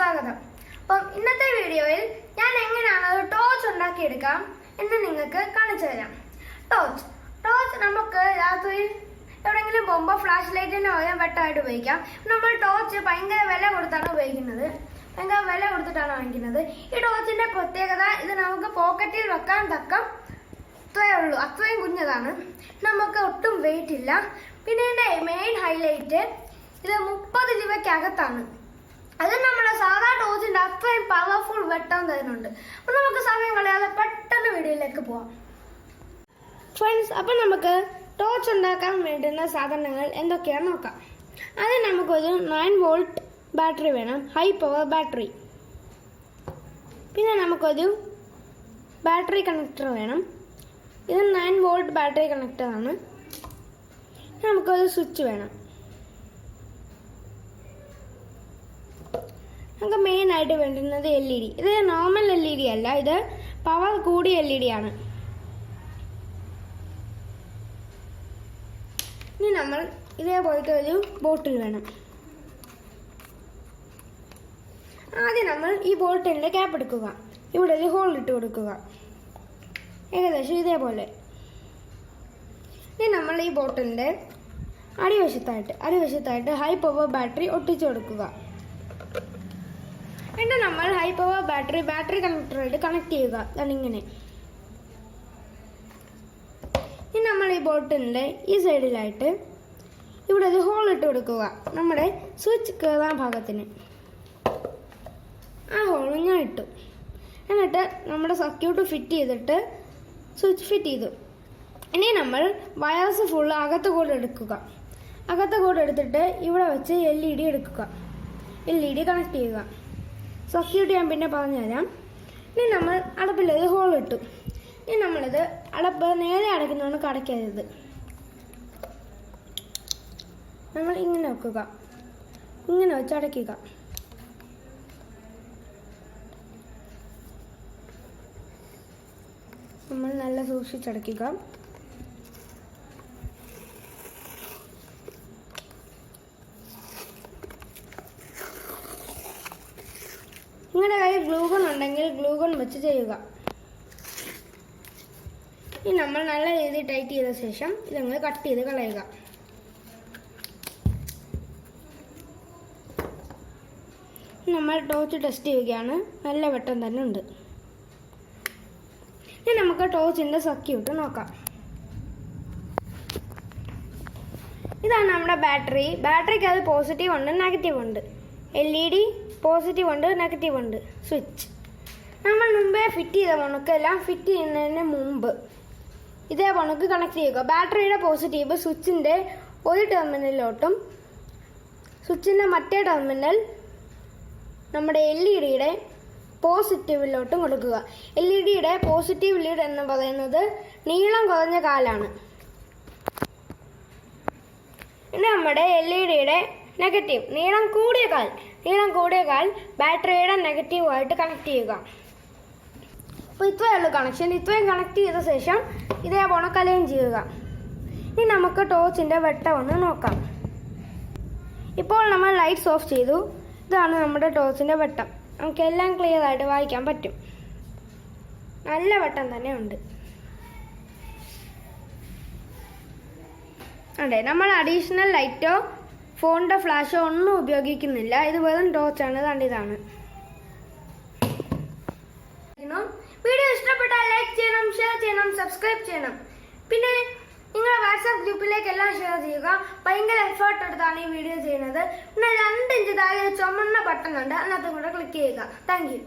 സ്വാഗതം. അപ്പം ഇന്നത്തെ വീഡിയോയിൽ ഞാൻ എങ്ങനെയാണ് ഒരു ടോർച്ച് ഉണ്ടാക്കിയെടുക്കാം എന്ന് നിങ്ങൾക്ക് കാണിച്ചു തരാം. ടോർച്ച് നമുക്ക് രാത്രി എവിടെയെങ്കിലും പോകുമ്പോൾ ഫ്ലാഷ് ലൈറ്റിന് പകരം വെട്ടമായിട്ട് ഉപയോഗിക്കാം. നമ്മൾ ടോർച്ച് ഭയങ്കര വില കൊടുത്താണ് ഉപയോഗിക്കുന്നത്, ഭയങ്കര വില കൊടുത്തിട്ടാണ് വാങ്ങിക്കുന്നത്. ഈ ടോർച്ചിന്റെ പ്രത്യേകത ഇത് നമുക്ക് പോക്കറ്റിൽ വെക്കാൻ തക്കം ഇത്രയേ ഉള്ളൂ, അത്രയും കുഞ്ഞതാണ്, നമുക്ക് ഒട്ടും വെയിറ്റ് ഇല്ല. പിന്നെ ഇതിന്റെ മെയിൻ ഹൈലൈറ്റ് ഇത് 30 രൂപയ്ക്കകത്താണ്. അത് നമ്മുടെ സാധാ ടോർച്ചിന്റെ അത്രയും പവർഫുൾ വെട്ടം തരുന്നുണ്ട്. അപ്പൊ നമുക്ക് സമയം കളയാതെ പെട്ടെന്ന് വീഡിയോയിലേക്ക് പോവാം ഫ്രണ്ട്സ്. അപ്പൊ നമുക്ക് ടോർച്ച് ഉണ്ടാക്കാൻ വേണ്ടുന്ന സാധനങ്ങൾ എന്തൊക്കെയാണെന്ന് നോക്കാം. ആദ്യം നമുക്കൊരു 9 വോൾട്ട് ബാറ്ററി വേണം, ഹൈ പവർ ബാറ്ററി. പിന്നെ നമുക്കൊരു ബാറ്ററി കണക്ടർ വേണം, ഇത് 9 വോൾട്ട് ബാറ്ററി കണക്ടറാണ്. നമുക്കൊരു സ്വിച്ച് വേണം. നമുക്ക് മെയിൻ ആയിട്ട് വേണ്ടുന്നത് LED. ഇത് നോർമൽ LED അല്ല, ഇത് പവർ കൂടിയ LED ആണ്. ഇനി നമ്മൾ ഇതേപോലത്തെ ഒരു ബോട്ടിൽ വേണം. ആദ്യം നമ്മൾ ഈ ബോട്ടിലിന്റെ ക്യാപ്പ് എടുക്കുക, ഇവിടെ ഒരു ഹോൾ ഇട്ട് കൊടുക്കുക, ഏകദേശം ഇതേപോലെ. ഇനി നമ്മൾ ഈ ബോട്ടിലിന്റെ അടിവശത്തായിട്ട് ഹൈ പവർ ബാറ്ററി ഒട്ടിച്ചു കൊടുക്കുക. പിന്നെ നമ്മൾ ഹൈ പവർ ബാറ്ററി കണക്ടറായിട്ട് കണക്ട് ചെയ്യുക, അതിങ്ങനെ. ഇനി നമ്മൾ ഈ ബോട്ടിലിന്റെ ഈ സൈഡിലായിട്ട് ഇവിടെ ഒരു ഹോൾ ഇട്ട് കൊടുക്കുക, നമ്മുടെ സ്വിച്ച് കയറാൻ ഭാഗത്തിന്. ആ ഹോളും ഞാൻ ഇട്ടു. എന്നിട്ട് നമ്മുടെ സർക്യൂട്ട് ഫിറ്റ് ചെയ്തിട്ട് സ്വിച്ച് ഫിറ്റ് ചെയ്തു. ഇനി നമ്മൾ വയർസ് ഫുള്ള് അകത്ത് കൂടെ എടുക്കുക. അകത്ത് കൂടെ എടുത്തിട്ട് ഇവിടെ വെച്ച് LED എടുക്കുക, LED കണക്ട് ചെയ്യുക. സർക്യൂട്ട് ഞാൻ പിന്നെ പറഞ്ഞുതരാം. ഇനി നമ്മൾ അടപ്പിലൊരു ഹോൾ ഇട്ടു. ഇനി നമ്മളിത് അടപ്പ് നേരെ അടയ്ക്കുന്നതുകൊണ്ട് അടയ്ക്കരുത്, നമ്മൾ ഇങ്ങനെ വെക്കുക, ഇങ്ങനെ വെച്ച് അടയ്ക്കുക. നമ്മൾ നല്ല സൂക്ഷിച്ചടയ്ക്കുക. നിങ്ങളുടെ കയ്യിൽ ഗ്ലൂഗൺ ഉണ്ടെങ്കിൽ ഗ്ലൂഗൺ വെച്ച് ചെയ്യുക. ഇനി നമ്മൾ നല്ല രീതിയിൽ ടൈറ്റ് ചെയ്ത ശേഷം ഇതങ്ങ് കട്ട് ചെയ്ത് കളയുക. നമ്മൾ ടോർച്ച് ടെസ്റ്റ് ചെയ്യുകയാണ്, നല്ല വെട്ടം തന്നെ ഉണ്ട്. ഇനി നമുക്ക് ടോർച്ചിന്റെ സർക്യൂട്ട് നോക്കാം. ഇതാണ് നമ്മുടെ ബാറ്ററിക്ക് അത് പോസിറ്റീവ് ഉണ്ട്, നെഗറ്റീവ് ഉണ്ട്. LED പോസിറ്റീവ് ഉണ്ട്, നെഗറ്റീവ് ഉണ്ട്. സ്വിച്ച് നമ്മൾ മുമ്പേ ഫിറ്റ് ചെയ്ത പണക്കെല്ലാം ഫിറ്റ് ചെയ്യുന്നതിന് മുമ്പ് ഇതേ പണക്ക് കണക്ട് ചെയ്യുക. ബാറ്ററിയുടെ പോസിറ്റീവ് സ്വിച്ചിന്റെ ഒരു ടെർമിനലിലോട്ടും സ്വിച്ചിന്റെ മറ്റേ ടെർമിനൽ നമ്മുടെ LEDയുടെ പോസിറ്റീവിലോട്ടും കൊടുക്കുക. LEDയുടെ പോസിറ്റീവ് ലീഡ് എന്ന് പറയുന്നത് നീളം കുറഞ്ഞ കാലാണ്. ഇനി നമ്മുടെ LEDയുടെ നെഗറ്റീവ് നീളം കൂടിയ കാൽ ബാറ്ററിയുടെ നെഗറ്റീവായിട്ട് കണക്ട് ചെയ്യുക. അപ്പോൾ ഇത്രയുള്ള കണക്ഷൻ. ഇത്രയും കണക്ട് ചെയ്ത ശേഷം ഇതേപോലെ കലയും ചെയ്യുക. ഇനി നമുക്ക് ടോർച്ചിന്റെ വെട്ടം ഒന്ന് നോക്കാം. ഇപ്പോൾ നമ്മൾ ലൈറ്റ്സ് ഓഫ് ചെയ്തു. ഇതാണ് നമ്മുടെ ടോർച്ചിന്റെ വെട്ടം. നമുക്ക് എല്ലാം ക്ലിയർ ആയിട്ട് വായിക്കാൻ പറ്റും, നല്ല വെട്ടം തന്നെ ഉണ്ട്. അതെ, നമ്മൾ അഡീഷണൽ ലൈറ്റോ ഫോണിന്റെ ഫ്ലാഷോ ഒന്നും ഉപയോഗിക്കുന്നില്ല. ഇത് വെറും ടോർച്ചാണ്, ഇതാണ്. വീഡിയോ ഇഷ്ടപ്പെട്ടാൽ ലൈക്ക് ചെയ്യണം, ഷെയർ ചെയ്യണം, സബ്സ്ക്രൈബ് ചെയ്യണം. പിന്നെ നിങ്ങളുടെ വാട്സാപ്പ് ഗ്രൂപ്പിലേക്ക് എല്ലാം ഷെയർ ചെയ്യുക. ഭയങ്കര എഫേർട്ട് എടുത്താണ് ഈ വീഡിയോ ചെയ്യുന്നത്. പിന്നെ 2 ഇഞ്ച് താഴെ ചുമന്ന ബട്ടൺ ഉണ്ട്, അതിനകത്തും കൂടെ ക്ലിക്ക് ചെയ്യുക. Thank you.